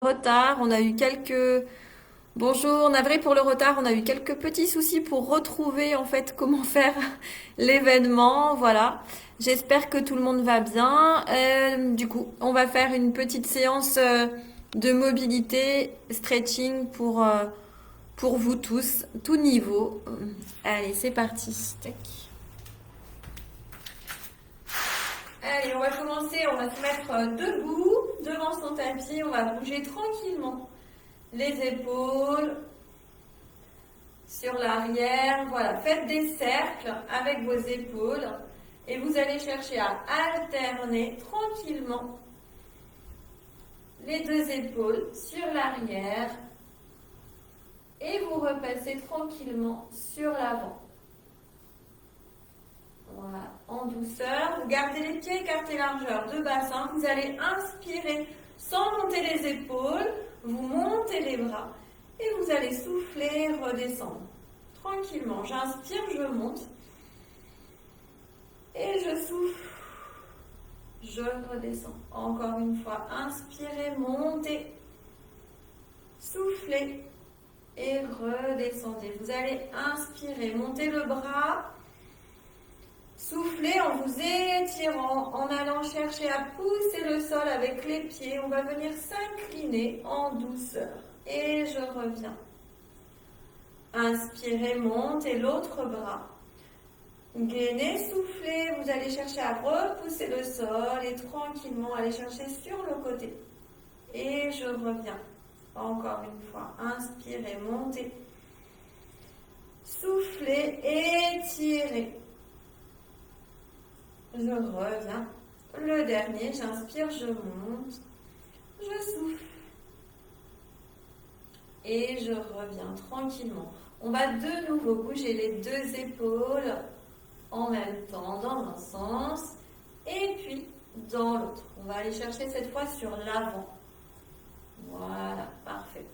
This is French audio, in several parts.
Retard, on a eu quelques... Bonjour, navré pour le retard, on a eu quelques petits soucis pour retrouver en fait comment faire l'événement, voilà. J'espère que tout le monde va bien. Du coup, on va faire une petite séance de mobilité, stretching pour vous tous, tout niveau. Allez, c'est parti. Tac. Allez, on va commencer, on va se mettre debout devant son tapis, on va bouger tranquillement les épaules sur l'arrière. Voilà, faites des cercles avec vos épaules et vous allez chercher à alterner tranquillement les deux épaules sur l'arrière et vous repassez tranquillement sur l'avant. Voilà, en douceur. Vous gardez les pieds écartés largeur de bassin. Vous allez inspirer sans monter les épaules. Vous montez les bras et vous allez souffler, redescendre. Tranquillement, j'inspire, je monte et je souffle, je redescends. Encore une fois, inspirez, montez, soufflez et redescendez. Vous allez inspirer, monter le bras, soufflez en vous étirant, en allant chercher à pousser le sol avec les pieds. On va venir s'incliner en douceur et je reviens. Inspirez, montez l'autre bras. Gainez, soufflez, vous allez chercher à repousser le sol et tranquillement aller chercher sur le côté. Et je reviens. Encore une fois. Inspirez, montez. Soufflez, étirez. Je reviens. Le dernier, j'inspire, je monte. Je souffle. Et je reviens tranquillement. On va de nouveau bouger les deux épaules en même temps dans un sens et puis dans l'autre. On va aller chercher cette fois sur l'avant. Voilà, parfait.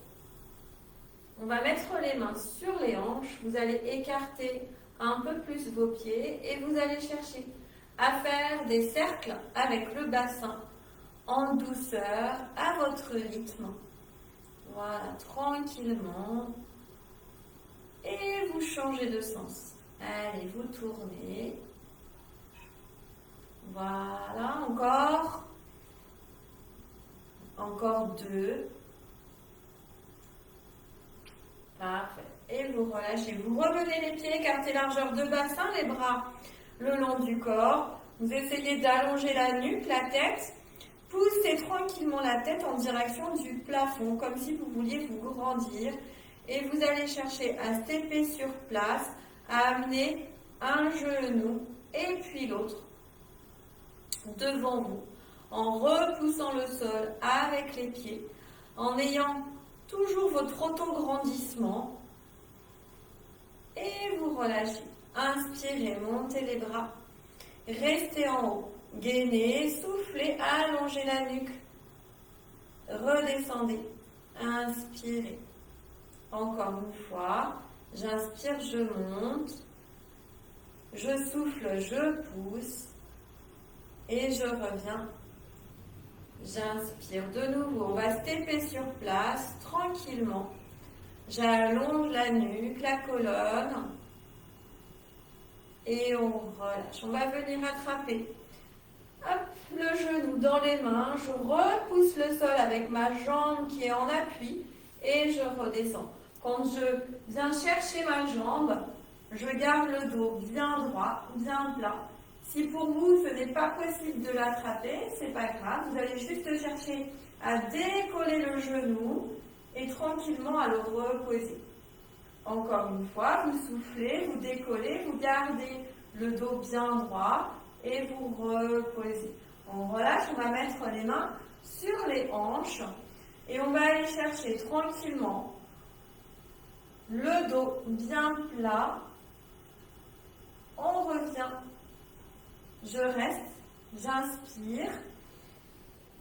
On va mettre les mains sur les hanches. Vous allez écarter un peu plus vos pieds et vous allez chercher à faire des cercles avec le bassin en douceur à votre rythme. Voilà, tranquillement. Et vous changez de sens. Allez, vous tournez. Voilà, encore. Encore deux. Parfait. Et vous relâchez. Vous revenez les pieds, écartez largeur de bassin, les bras le long du corps. Vous essayez d'allonger la nuque, la tête. Poussez tranquillement la tête en direction du plafond, comme si vous vouliez vous grandir. Et vous allez chercher à stepper sur place, à amener un genou et puis l'autre devant vous, en repoussant le sol avec les pieds, en ayant toujours votre auto-grandissement. Et vous relâchez. Inspirez, montez les bras. Restez en haut. Gainez, soufflez, allongez la nuque. Redescendez. Inspirez. Encore une fois. J'inspire, je monte. Je souffle, je pousse. Et je reviens. J'inspire de nouveau. On va stepper sur place, tranquillement. J'allonge la nuque, la colonne. Et on relâche. On va venir attraper hop, le genou dans les mains. Je repousse le sol avec ma jambe qui est en appui. Et je redescends. Quand je viens chercher ma jambe, je garde le dos bien droit, bien plat. Si pour vous ce n'est pas possible de l'attraper, c'est pas grave. Vous allez juste chercher à décoller le genou et tranquillement à le reposer. Encore une fois, vous soufflez, vous décollez, vous gardez le dos bien droit et vous reposez. On relâche, on va mettre les mains sur les hanches et on va aller chercher tranquillement le dos bien plat. On revient. Je reste, j'inspire.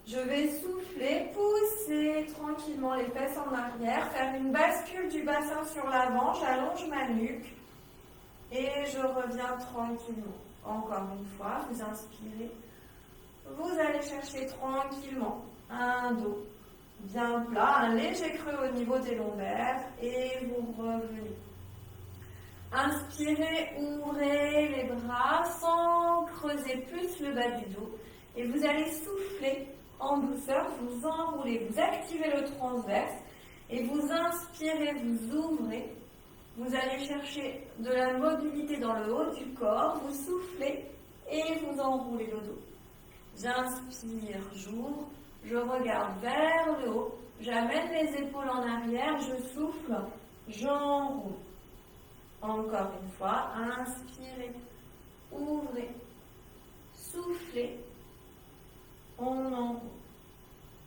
Je vais souffler, pousser tranquillement les fesses en arrière, faire une bascule du bassin sur l'avant, j'allonge ma nuque et je reviens tranquillement. Encore une fois, vous inspirez. Vous allez chercher tranquillement un dos bien plat, un léger creux au niveau des lombaires et vous revenez. Inspirez, ouvrez les bras sans creuser plus le bas du dos et vous allez souffler en douceur, vous enroulez, vous activez le transverse et vous inspirez, vous ouvrez. Vous allez chercher de la mobilité dans le haut du corps, vous soufflez et vous enroulez le dos. J'inspire, j'ouvre, je regarde vers le haut, j'amène les épaules en arrière, je souffle, j'enroule. Encore une fois, inspirez, ouvrez, soufflez, on enroule.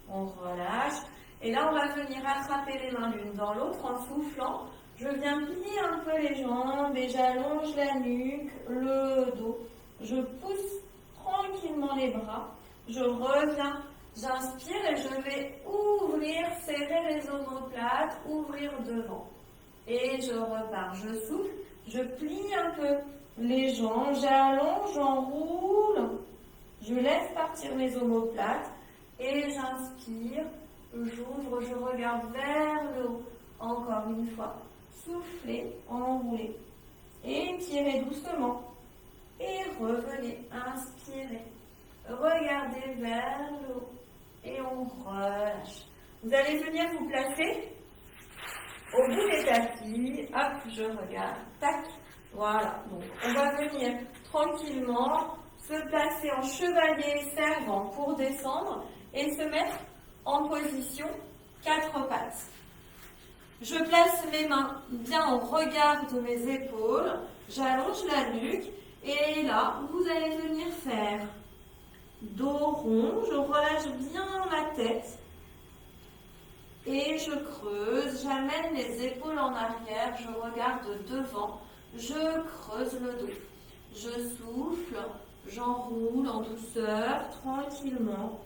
On relâche. Et là, on va venir attraper les mains l'une dans l'autre en soufflant. Je viens plier un peu les jambes et j'allonge la nuque, le dos. Je pousse tranquillement les bras. Je reviens, j'inspire et je vais ouvrir, serrer les omoplates, ouvrir devant. Et je repars, je souffle, je plie un peu les jambes, j'allonge, j'enroule. Je laisse partir mes omoplates et j'inspire, j'ouvre, je regarde vers le haut. Encore une fois. Soufflez, enroulez, étirez doucement et revenez, inspirez, regardez vers le haut et on relâche. Vous allez venir vous placer au bout des tapis, hop, je regarde, tac, voilà. Donc on va venir tranquillement se placer en chevalier servant pour descendre et se mettre en position 4 pattes. Je place mes mains bien au regard de mes épaules, j'allonge la nuque et là, vous allez venir faire dos rond, je relâche bien ma tête et je creuse, j'amène les épaules en arrière, je regarde devant, je creuse le dos. Je souffle, j'enroule en douceur, tranquillement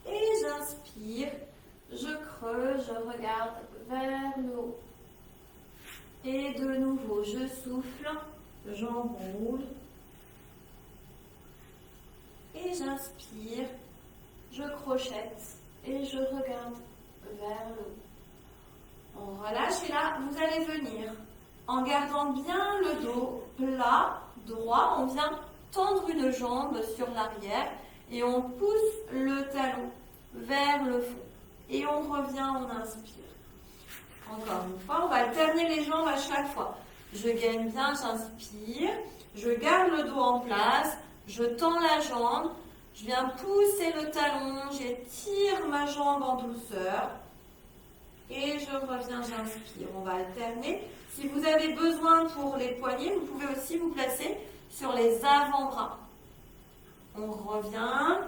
et j'inspire. Je creuse, je regarde vers le haut. Et de nouveau, je souffle, j'enroule. Et j'inspire, je crochette et je regarde vers le haut. On relâche et là, vous allez venir en gardant bien le dos plat, droit. On vient tendre une jambe sur l'arrière et on pousse le talon vers le fond. Et on revient, on inspire. Encore une fois, on va alterner les jambes à chaque fois. Je gagne bien, j'inspire. Je garde le dos en place. Je tends la jambe. Je viens pousser le talon. J'étire ma jambe en douceur. Et je reviens, j'inspire. On va alterner. Si vous avez besoin pour les poignets, vous pouvez aussi vous placer sur les avant-bras. On revient.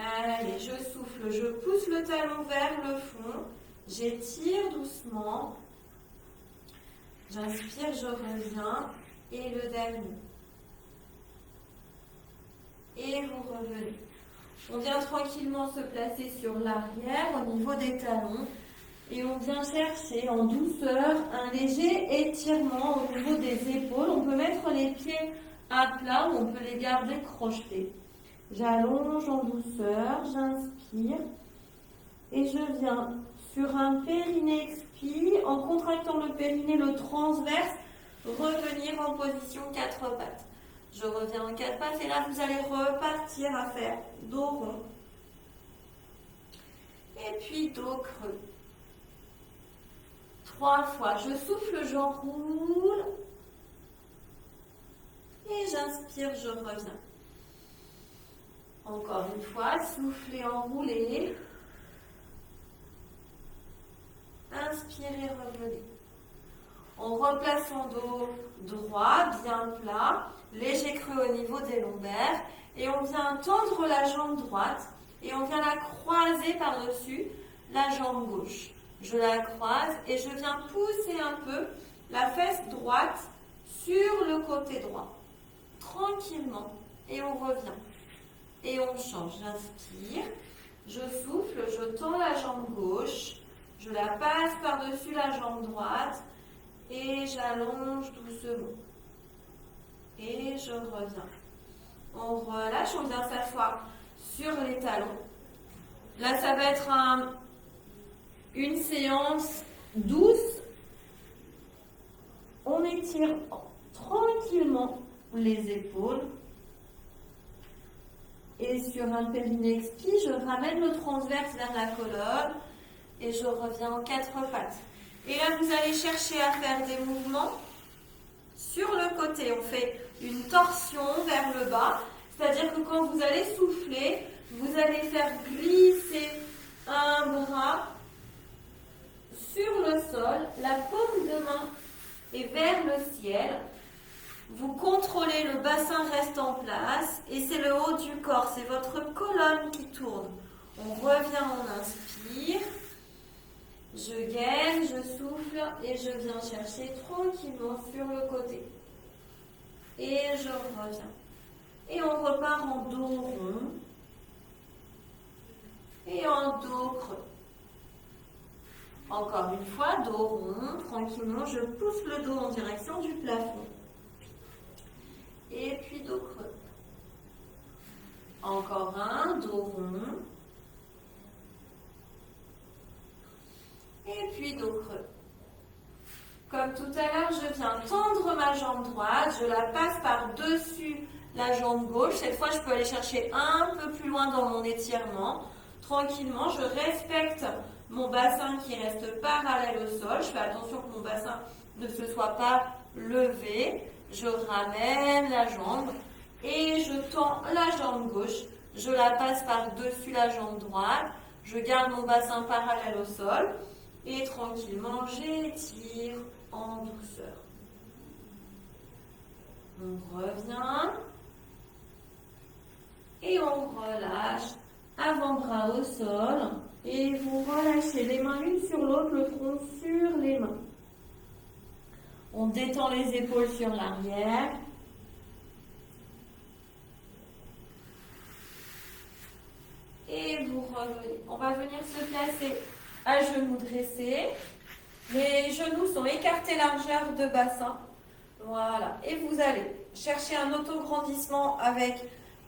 Allez, je souffle, je pousse le talon vers le fond, j'étire doucement, j'inspire, je reviens, et le dernier. Et vous revenez. On vient tranquillement se placer sur l'arrière au niveau des talons, et on vient chercher en douceur un léger étirement au niveau des épaules. On peut mettre les pieds à plat ou on peut les garder crochetés. J'allonge en douceur, j'inspire et je viens sur un périnée expire en contractant le périnée, le transverse, revenir en position 4 pattes. Je reviens en 4 pattes et là vous allez repartir à faire dos rond et puis dos creux. 3 fois, je souffle, j'enroule et j'inspire, je reviens. Encore une fois, soufflez, enroulez. Inspirez, revenez. On replace son dos droit, bien plat, léger creux au niveau des lombaires. Et on vient tendre la jambe droite et on vient la croiser par-dessus la jambe gauche. Je la croise et je viens pousser un peu la fesse droite sur le côté droit. Tranquillement. Et on revient. Et on change, j'inspire, je souffle, je tends la jambe gauche, je la passe par-dessus la jambe droite et j'allonge doucement. Et je reviens. On relâche, on vient s'asseoir sur les talons. Là, ça va être une séance douce. On étire tranquillement les épaules. Et sur un périnée expi, je ramène le transverse vers la colonne et je reviens en quatre pattes. Et là, vous allez chercher à faire des mouvements sur le côté. On fait une torsion vers le bas, c'est-à-dire que quand vous allez souffler, vous allez faire glisser un bras sur le sol, la paume de main est vers le ciel. Vous contrôlez, le bassin reste en place et c'est le haut du corps, c'est votre colonne qui tourne. On revient, on inspire, je gaine, je souffle et je viens chercher tranquillement sur le côté. Et je reviens. Et on repart en dos rond et en dos creux. Encore une fois, dos rond, tranquillement, je pousse le dos en direction du plafond. Et puis dos creux. Encore un, dos rond. Et puis dos creux. Comme tout à l'heure, je viens tendre ma jambe droite, je la passe par-dessus la jambe gauche. Cette fois, je peux aller chercher un peu plus loin dans mon étirement. Tranquillement, je respecte mon bassin qui reste parallèle au sol. Je fais attention que mon bassin ne se soit pas levé. Je ramène la jambe et je tends la jambe gauche. Je la passe par-dessus la jambe droite. Je garde mon bassin parallèle au sol. Et tranquillement, j'étire en douceur. On revient. Et on relâche. Avant-bras au sol. Et vous relâchez les mains l'une sur l'autre, le front sur les mains. On détend les épaules sur l'arrière. Et vous revenez. On va venir se placer à genoux dressés. Les genoux sont écartés largeur de bassin. Voilà. Et vous allez chercher un auto-grandissement avec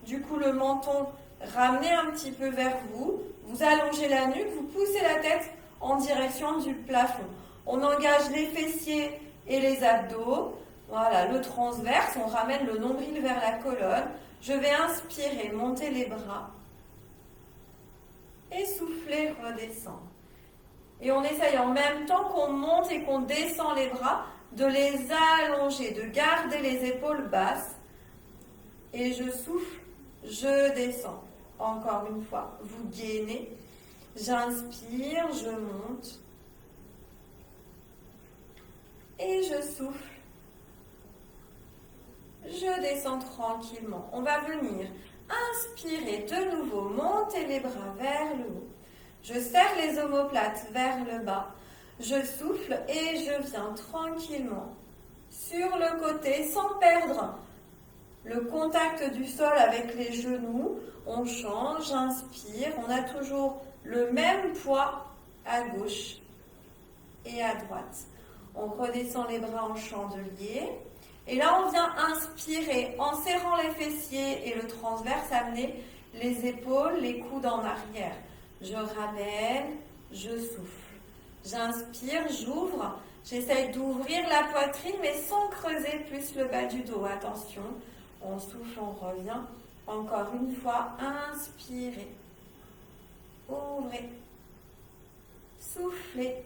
du coup le menton ramené un petit peu vers vous. Vous allongez la nuque, vous poussez la tête en direction du plafond. On engage les fessiers et les abdos. Voilà, le transverse, on ramène le nombril vers la colonne. Je vais inspirer, monter les bras. Et souffler, redescendre. Et on essaye en même temps qu'on monte et qu'on descend les bras, de les allonger, de garder les épaules basses. Et je souffle, je descends. Encore une fois, vous gainez. J'inspire, je monte. Et je souffle. Je descends tranquillement. On va venir inspirer de nouveau, monter les bras vers le haut. Je serre les omoplates vers le bas. Je souffle et je viens tranquillement sur le côté sans perdre le contact du sol avec les genoux. On change, j'inspire. On a toujours le même poids à gauche et à droite. On redescend les bras en chandelier. Et là, on vient inspirer en serrant les fessiers et le transverse, amener les épaules, les coudes en arrière. Je ramène, je souffle. J'inspire, j'ouvre. J'essaye d'ouvrir la poitrine, mais sans creuser plus le bas du dos. Attention, on souffle, on revient. Encore une fois, inspirez. Ouvrez. Soufflez.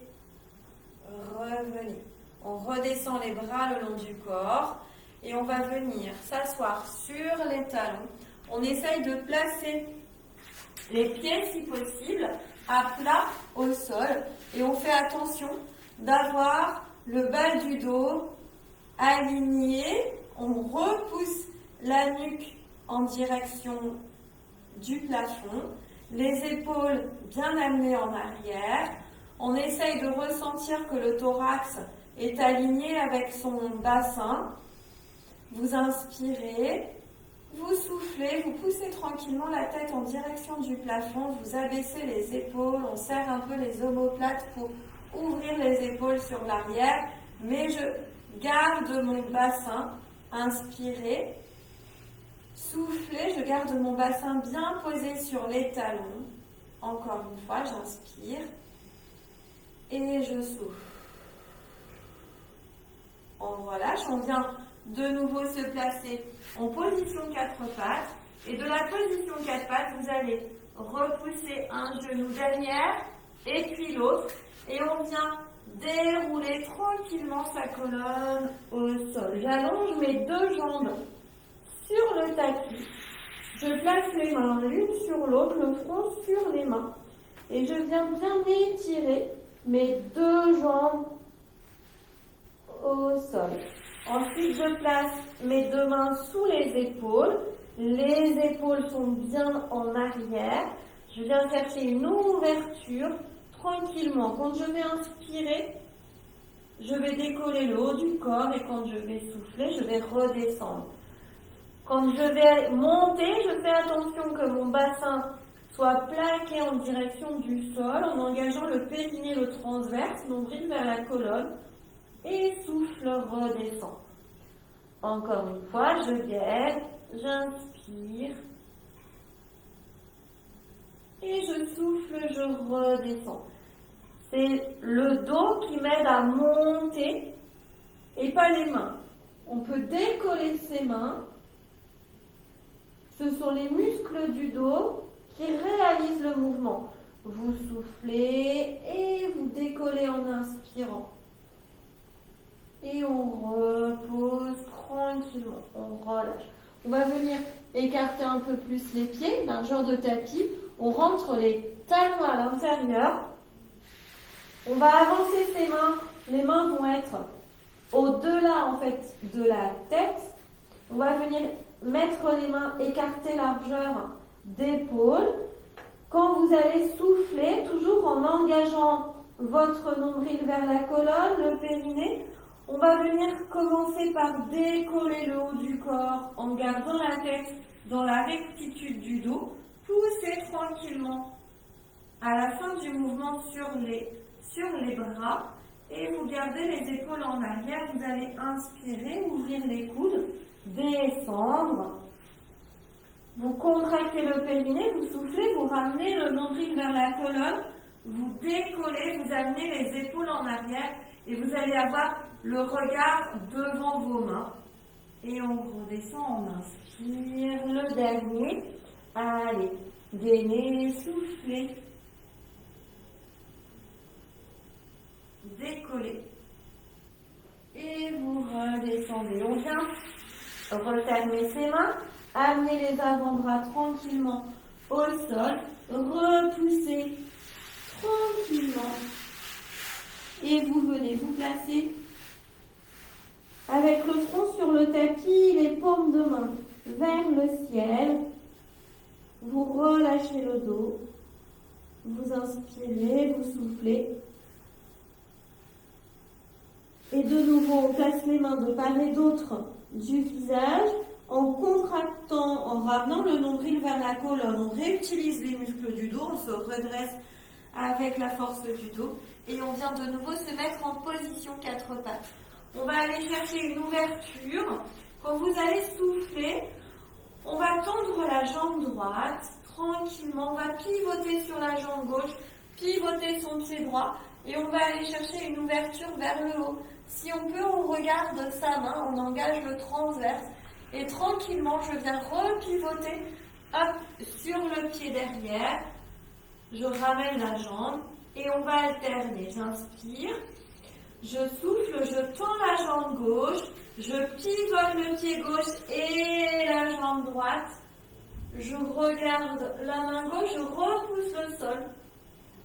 Revenez. On redescend les bras le long du corps et on va venir s'asseoir sur les talons. On essaye de placer les pieds, si possible, à plat au sol. Et on fait attention d'avoir le bas du dos aligné. On repousse la nuque en direction du plafond. Les épaules bien amenées en arrière. On essaye de ressentir que le thorax est aligné avec son bassin. Vous inspirez. Vous soufflez, vous poussez tranquillement la tête en direction du plafond, vous abaissez les épaules, on serre un peu les omoplates pour ouvrir les épaules sur l'arrière, mais je garde mon bassin, inspirez, soufflez, je garde mon bassin bien posé sur les talons, Encore une fois, j'inspire et je souffle. On relâche, on vient de nouveau se placer en position 4 pattes. Et de la position 4 pattes, vous allez repousser un genou derrière et puis l'autre. Et on vient dérouler tranquillement sa colonne au sol. J'allonge mes deux jambes sur le tapis. Je place les mains l'une sur l'autre, le front sur les mains. Et je viens bien étirer mes deux jambes au sol. Ensuite, je place mes deux mains sous les épaules. Les épaules sont bien en arrière. Je viens chercher une ouverture tranquillement. Quand je vais inspirer, je vais décoller le haut du corps et quand je vais souffler, je vais redescendre. Quand je vais monter, je fais attention que mon bassin soit plaqué en direction du sol en engageant le périnée, le transverse, nombril vers la colonne et souffle, redescend. Encore une fois, je guette, j'inspire et je souffle, je redescends. C'est le dos qui m'aide à monter et pas les mains. On peut décoller ses mains. Ce sont les muscles du dos qui réalisent le mouvement. Vous soufflez et vous décollez en inspirant. Et on repose tranquillement, on relâche. On va venir écarter un peu plus les pieds d'un genre de tapis. On rentre les talons à l'intérieur. On va avancer ses mains. Les mains vont être au-delà en fait de la tête. On va venir mettre les mains écartées largeur d'épaule. Quand vous allez souffler, toujours en engageant votre nombril vers la colonne, le périnée, on va venir commencer par décoller le haut du corps en gardant la tête dans la rectitude du dos. Poussez tranquillement à la fin du mouvement sur les bras et vous gardez les épaules en arrière. Vous allez inspirer, ouvrir les coudes, descendre. Vous contractez le périnée, vous soufflez, vous ramenez le nombril vers la colonne, vous décollez, vous amenez les épaules en arrière et vous allez avoir le regard devant vos mains. Et on redescend, on inspire, le dernier. Allez, gainez, soufflez. Décollez. Et vous redescendez. On vient refermer ses mains, amener les avant-bras tranquillement au sol, repoussez tranquillement. Et vous venez vous placer avec le front sur le tapis, les paumes de main vers le ciel. Vous relâchez le dos. Vous inspirez, vous soufflez. Et de nouveau, on place les mains de part et d'autre du visage en contractant, en ramenant le nombril vers la colonne. On réutilise les muscles du dos, on se redresse avec la force du dos. Et on vient de nouveau se mettre en position 4 pattes. On va aller chercher une ouverture. Quand vous allez souffler, on va tendre la jambe droite tranquillement. On va pivoter sur la jambe gauche, pivoter son pied droit et on va aller chercher une ouverture vers le haut. Si on peut, on regarde sa main, on engage le transverse et tranquillement, je viens repivoter sur le pied derrière. Je ramène la jambe et on va alterner. J'inspire. Je souffle, je tends la jambe gauche, je pivote le pied gauche et la jambe droite. Je regarde la main gauche, je repousse le sol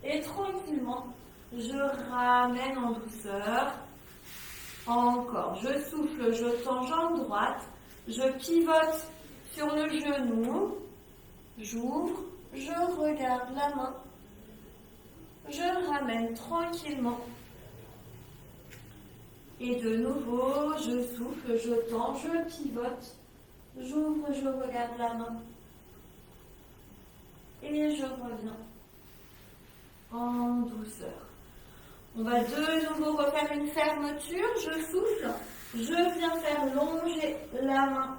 et tranquillement, je ramène en douceur. Encore, je souffle, je tends jambe droite, je pivote sur le genou, j'ouvre, je regarde la main, je ramène tranquillement. Et de nouveau, je souffle, je tends, je pivote, j'ouvre, je regarde la main. Et je reviens en douceur. On va de nouveau refaire une fermeture, je souffle, je viens faire longer la main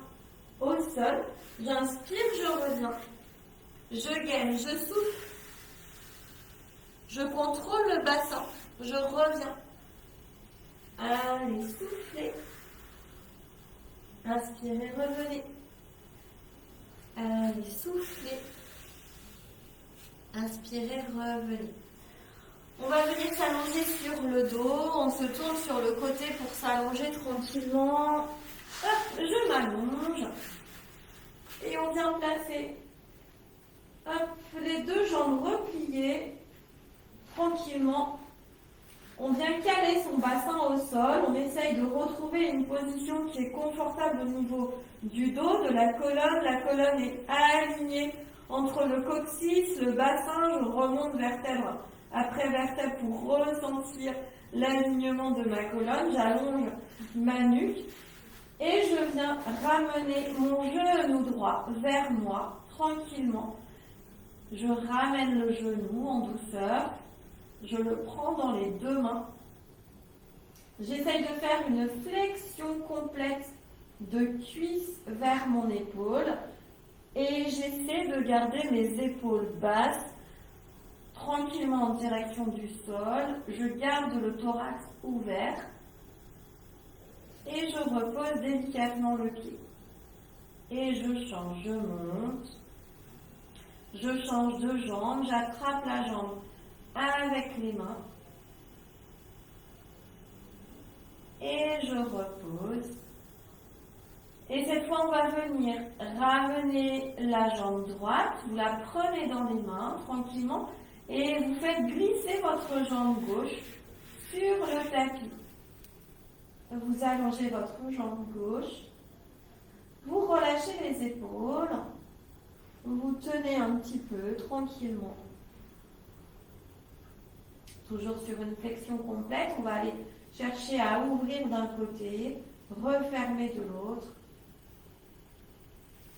au sol, j'inspire, je reviens, je gaine, je souffle, Je contrôle le bassin. Je reviens. Allez, soufflez. Inspirez, revenez. Allez, soufflez. Inspirez, revenez. On va venir s'allonger sur le dos. On se tourne sur le côté pour s'allonger tranquillement. Hop, je m'allonge. Et on vient placer les deux jambes repliées tranquillement. On vient caler son bassin au sol. On essaye de retrouver une position qui est confortable au niveau du dos, de la colonne. La colonne est alignée entre le coccyx, le bassin. Je remonte vertèbre après vertèbre pour ressentir l'alignement de ma colonne. J'allonge ma nuque. Et je viens ramener mon genou droit vers moi, tranquillement. Je ramène le genou en douceur. Je le prends dans les deux mains. J'essaye de faire une flexion complète de cuisse vers mon épaule. Et j'essaie de garder mes épaules basses, tranquillement en direction du sol. Je garde le thorax ouvert. Et je repose délicatement le pied. Et je change, je monte. Je change de jambe, j'attrape la jambe avec les mains. Et je repose. Et cette fois, on va venir ramener la jambe droite. Vous la prenez dans les mains, tranquillement. Et vous faites glisser votre jambe gauche sur le tapis. Vous allongez votre jambe gauche, vous relâchez les épaules, vous tenez un petit peu tranquillement. Toujours sur une flexion complète, on va aller chercher à ouvrir d'un côté, refermer de l'autre.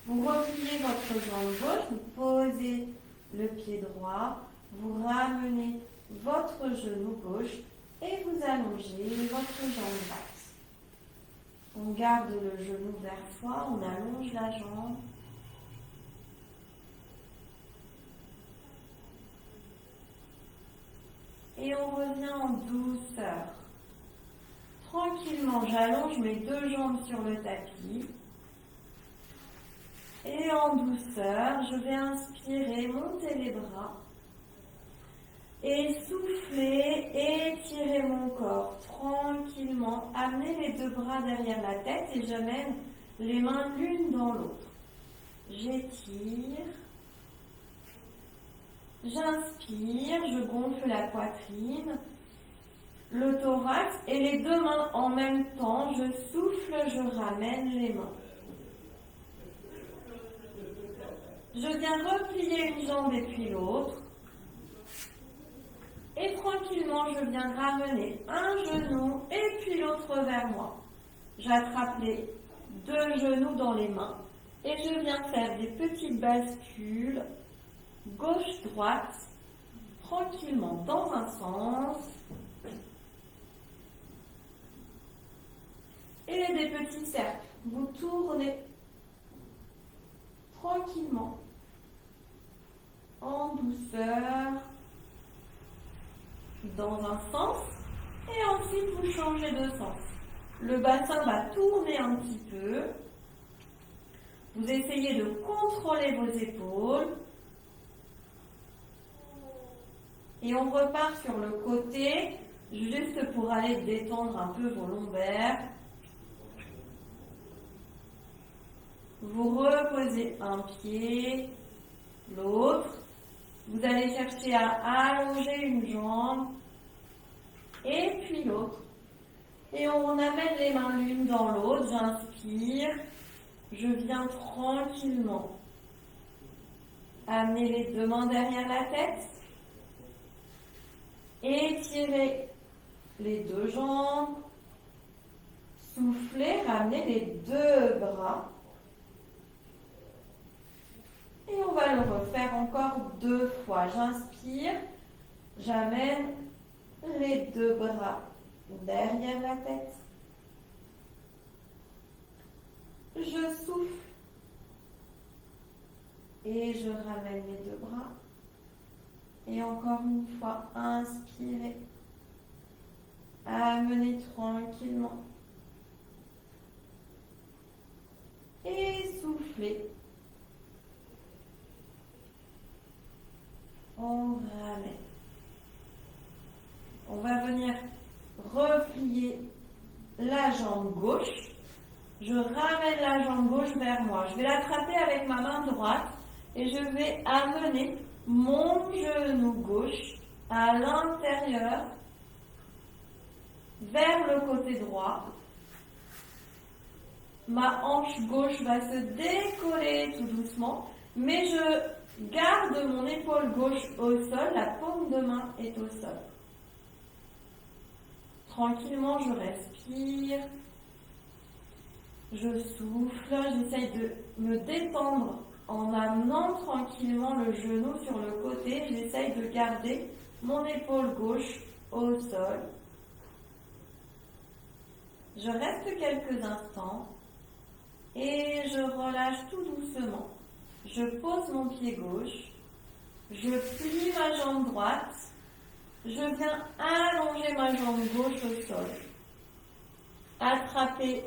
Vous repliez votre jambe gauche, vous posez le pied droit, vous ramenez votre genou gauche et vous allongez votre jambe droite. On garde le genou vers soi, on allonge la jambe. Et on revient en douceur. Tranquillement, j'allonge mes deux jambes sur le tapis. Et en douceur, je vais inspirer, monter les bras. Et souffler, étirer mon corps tranquillement. Amener les deux bras derrière la tête et j'amène les mains l'une dans l'autre. J'étire. J'inspire, je gonfle la poitrine, le thorax et les deux mains en même temps. Je souffle, je ramène les mains. Je viens replier une jambe et puis l'autre. Et tranquillement, je viens ramener un genou et puis l'autre vers moi. J'attrape les deux genoux dans les mains et je viens faire des petites bascules gauche-droite, tranquillement dans un sens. Et des petits cercles. Vous tournez tranquillement, en douceur, dans un sens, et ensuite vous changez de sens. Le bassin va tourner un petit peu. Vous essayez de contrôler vos épaules. Et on repart sur le côté, juste pour aller détendre un peu vos lombaires. Vous reposez un pied, l'autre. Vous allez chercher à allonger une jambe et puis l'autre. Et on amène les mains l'une dans l'autre. J'inspire. Je viens tranquillement amener les deux mains derrière la tête. Étirez les deux jambes. Soufflez, ramenez les deux bras. Et on va le refaire encore deux fois. J'inspire, j'amène les deux bras derrière la tête. Je souffle et je ramène les deux bras. Et encore une fois, inspirez. Amenez tranquillement. Et soufflez. On ramène. On va venir replier la jambe gauche. Je ramène la jambe gauche vers moi. Je vais l'attraper avec ma main droite et je vais amener mon genou gauche à l'intérieur vers le côté droit. Ma hanche gauche va se décoller tout doucement, mais je garde mon épaule gauche au sol, la paume de main est au sol. Tranquillement, je respire, je souffle, j'essaye de me détendre en amenant tranquillement le genou sur le côté. J'essaye de garder mon épaule gauche au sol. Je reste quelques instants et je relâche tout doucement. Je pose mon pied gauche, je plie ma jambe droite, je viens allonger ma jambe gauche au sol. Attraper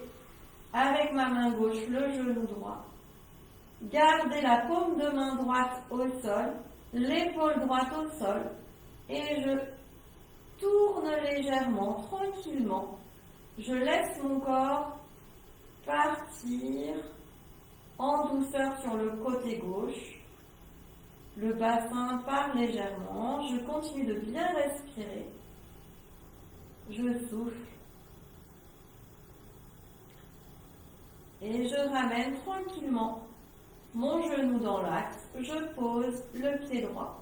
avec ma main gauche le genou droit. Gardez la paume de main droite au sol, l'épaule droite au sol et je tourne légèrement, tranquillement. Je laisse mon corps partir en douceur sur le côté gauche. Le bassin part légèrement. Je continue de bien respirer. Je souffle. Et je ramène tranquillement mon genou dans l'axe. Je pose le pied droit.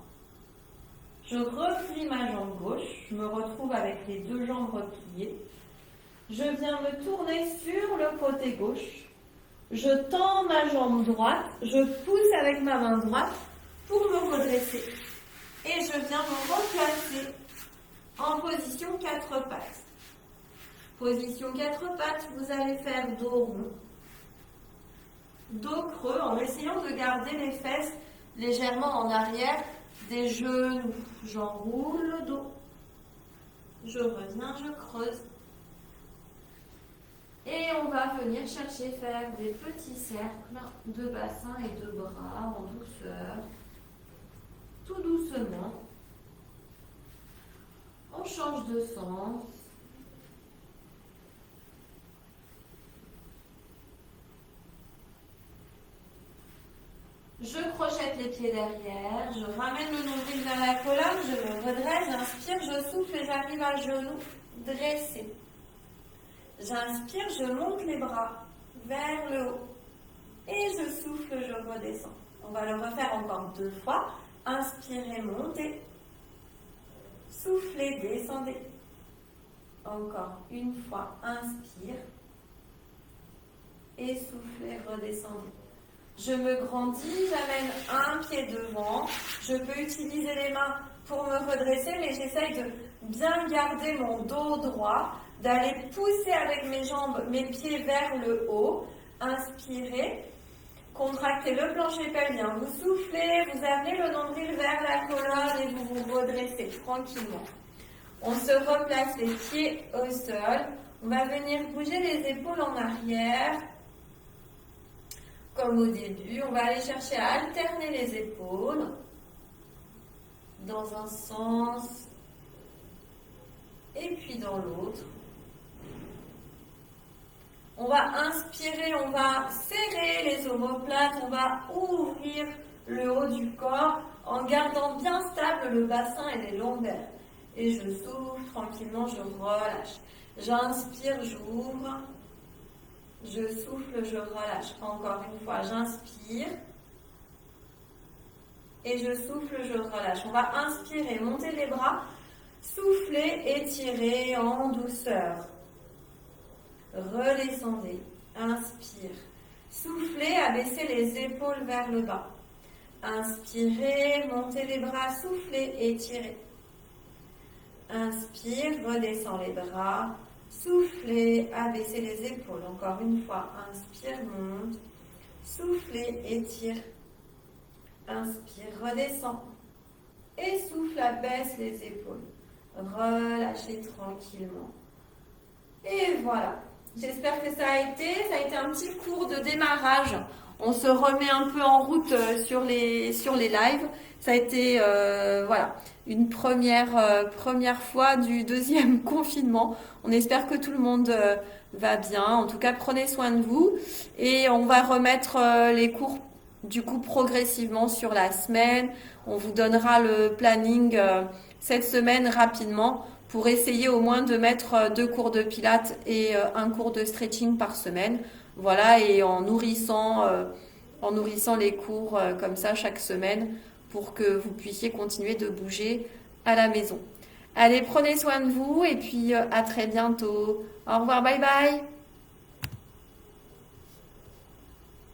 Je replie ma jambe gauche. Je me retrouve avec les deux jambes repliées. Je viens me tourner sur le côté gauche. Je tends ma jambe droite. Je pousse avec ma main droite pour me redresser. Et je viens me replacer en position 4 pattes. Position 4 pattes, vous allez faire dos rond. Dos creux en essayant de garder les fesses légèrement en arrière des genoux. J'enroule le dos. Je reviens, je creuse. Et on va venir chercher faire des petits cercles de bassin et de bras en douceur. Tout doucement. On change de sens. Je crochette les pieds derrière, je ramène le nombril vers la colonne, je me redresse, j'inspire, je souffle et j'arrive à genoux dressé. J'inspire, je monte les bras vers le haut et je souffle, je redescends. On va le refaire encore 2 fois. Inspirez, montez. Soufflez, descendez. Encore une fois, inspire et soufflez, redescendez. Je me grandis, j'amène un pied devant. Je peux utiliser les mains pour me redresser, mais j'essaye de bien garder mon dos droit, d'aller pousser avec mes jambes, mes pieds vers le haut. Inspirez, contractez le plancher pelvien. Vous soufflez, vous amenez le nombril vers la colonne et vous vous redressez tranquillement. On se replace les pieds au sol. On va venir bouger les épaules en arrière. Comme au début, on va aller chercher à alterner les épaules dans un sens et puis dans l'autre. On va inspirer, on va serrer les omoplates, on va ouvrir le haut du corps en gardant bien stable le bassin et les lombaires. Et je souffle tranquillement, je relâche. J'inspire, j'ouvre. Je souffle, je relâche. Encore une fois, j'inspire. Et je souffle, je relâche. On va inspirer, monter les bras. Souffler, étirer en douceur. Redescendez. Inspire. Soufflez, abaissez les épaules vers le bas. Inspirez, montez les bras. Soufflez, étirez. Inspire, redescends les bras. Soufflez, abaissez les épaules. Encore une fois, inspire, monte. Soufflez, étire. Inspire, redescends. Et souffle, abaisse les épaules. Relâchez tranquillement. Et voilà. J'espère que ça a été un petit cours de démarrage. On se remet un peu en route sur les lives. Ça a été voilà, une première fois du deuxième confinement. On espère que tout le monde va bien. En tout cas, prenez soin de vous. Et on va remettre les cours du coup progressivement sur la semaine. On vous donnera le planning cette semaine rapidement pour essayer au moins de mettre 2 cours de pilates et un cours de stretching par semaine. Voilà, et en nourrissant les cours comme ça chaque semaine pour que vous puissiez continuer de bouger à la maison. Allez, prenez soin de vous et puis à très bientôt. Au revoir, bye bye.